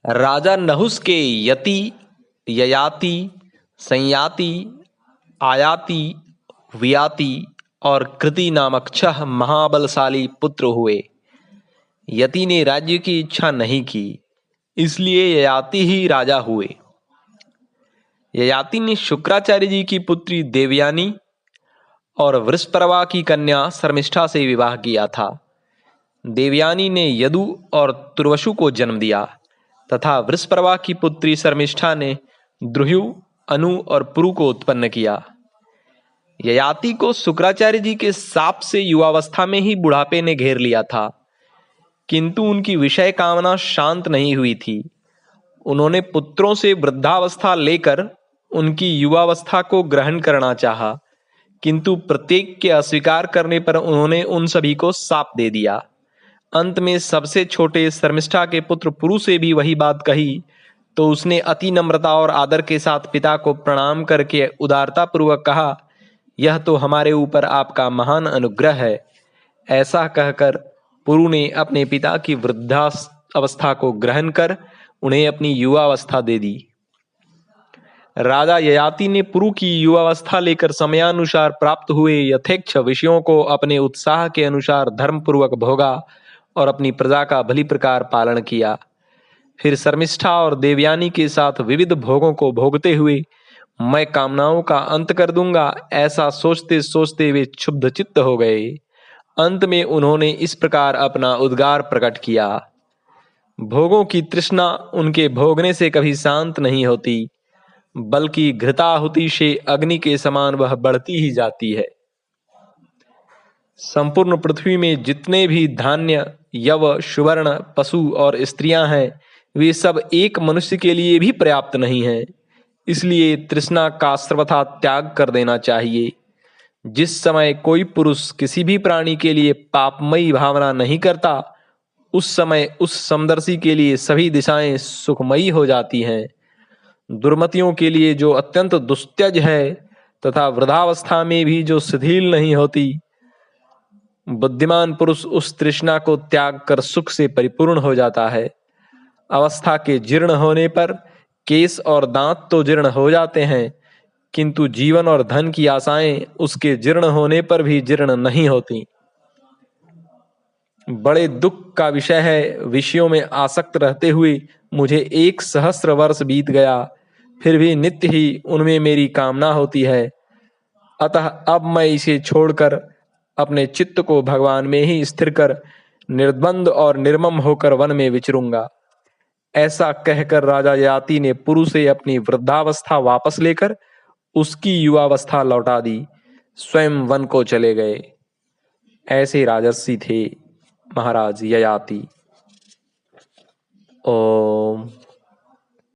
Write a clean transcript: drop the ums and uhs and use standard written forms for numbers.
राजा नहुस के यति, ययाति, संयाति, आयाति, वियाति और कृति नामक 6 महाबलशाली पुत्र हुए। यति ने राज्य की इच्छा नहीं की, इसलिए ययाति ही राजा हुए। ययाति ने शुक्राचार्य जी की पुत्री देवयानी और वृषपर्वा की कन्या शर्मिष्ठा से विवाह किया था। देवयानी ने यदु और तुर्वसु को जन्म दिया तथा वृषपर्वा की पुत्री शर्मिष्ठा ने द्रुह्यु, अनु और पुरु को उत्पन्न किया। ययाति को शुक्राचार्य जी के शाप से युवावस्था में ही बुढ़ापे ने घेर लिया था, किंतु उनकी विषय कामना शांत नहीं हुई थी। उन्होंने पुत्रों से वृद्धावस्था लेकर उनकी युवावस्था को ग्रहण करना चाहा, किंतु प्रत्येक के अस्वीकार करने पर उन्होंने उन सभी को शाप दे दिया। अंत में सबसे छोटे शर्मिष्ठा के पुत्र पुरु से भी वही बात कही, तो उसने अति नम्रता और आदर के साथ पिता को प्रणाम करके उदारता पूर्वक कहा, यह तो हमारे ऊपर आपका महान अनुग्रह है। ऐसा कहकर पुरु ने अपने पिता की वृद्धावस्था को ग्रहण कर उन्हें अपनी युवावस्था दे दी। राजा ययाति ने पुरु की युवावस्था लेकर समयानुसार प्राप्त हुए यथेच्छ विषयों को अपने उत्साह के अनुसार धर्मपूर्वक भोगा और अपनी प्रजा का भली प्रकार पालन किया। फिर शर्मिष्ठा और देवयानी के साथ विविध भोगों को भोगते हुए मैं कामनाओं का अंत कर दूंगा, ऐसा सोचते सोचते वे क्षुब्ध चित्त हो गए। अंत में उन्होंने इस प्रकार अपना उद्गार प्रकट किया, भोगों की तृष्णा उनके भोगने से कभी शांत नहीं होती, बल्कि घृताहुति से अग्नि के समान वह बढ़ती ही जाती है। संपूर्ण पृथ्वी में जितने भी धान्य, यव, सुवर्ण, पशु और स्त्रियां हैं, वे सब एक मनुष्य के लिए भी पर्याप्त नहीं हैं। इसलिए तृष्णा का सर्वथा त्याग कर देना चाहिए। जिस समय कोई पुरुष किसी भी प्राणी के लिए पापमयी भावना नहीं करता, उस समय उस समदर्शी के लिए सभी दिशाएं सुखमयी हो जाती हैं। दुर्मतियों के लिए जो अत्यंत दुस्त्यज है तथा वृद्धावस्था में भी जो शिथिल नहीं होती, बुद्धिमान पुरुष उस तृष्णा को त्याग कर सुख से परिपूर्ण हो जाता है। अवस्था के जीर्ण होने पर केश और दांत तो जीर्ण हो जाते हैं, किंतु जीवन और धन की आशाएं उसके जीर्ण होने पर भी जीर्ण नहीं होती। बड़े दुख का विषय है, विषयों में आसक्त रहते हुए मुझे 1 सहस्र वर्ष बीत गया, फिर भी नित्य ही उनमें मेरी कामना होती है। अतः अब मैं इसे छोड़कर अपने चित्त को भगवान में ही स्थिर कर निर्द्वंद और निर्मम होकर वन में विचरूंगा। ऐसा कहकर राजा ययाति ने पुरु से अपनी वृद्धावस्था वापस लेकर उसकी युवावस्था लौटा दी, स्वयं वन को चले गए। ऐसे राजर्षि थे महाराज ययाति। ओम।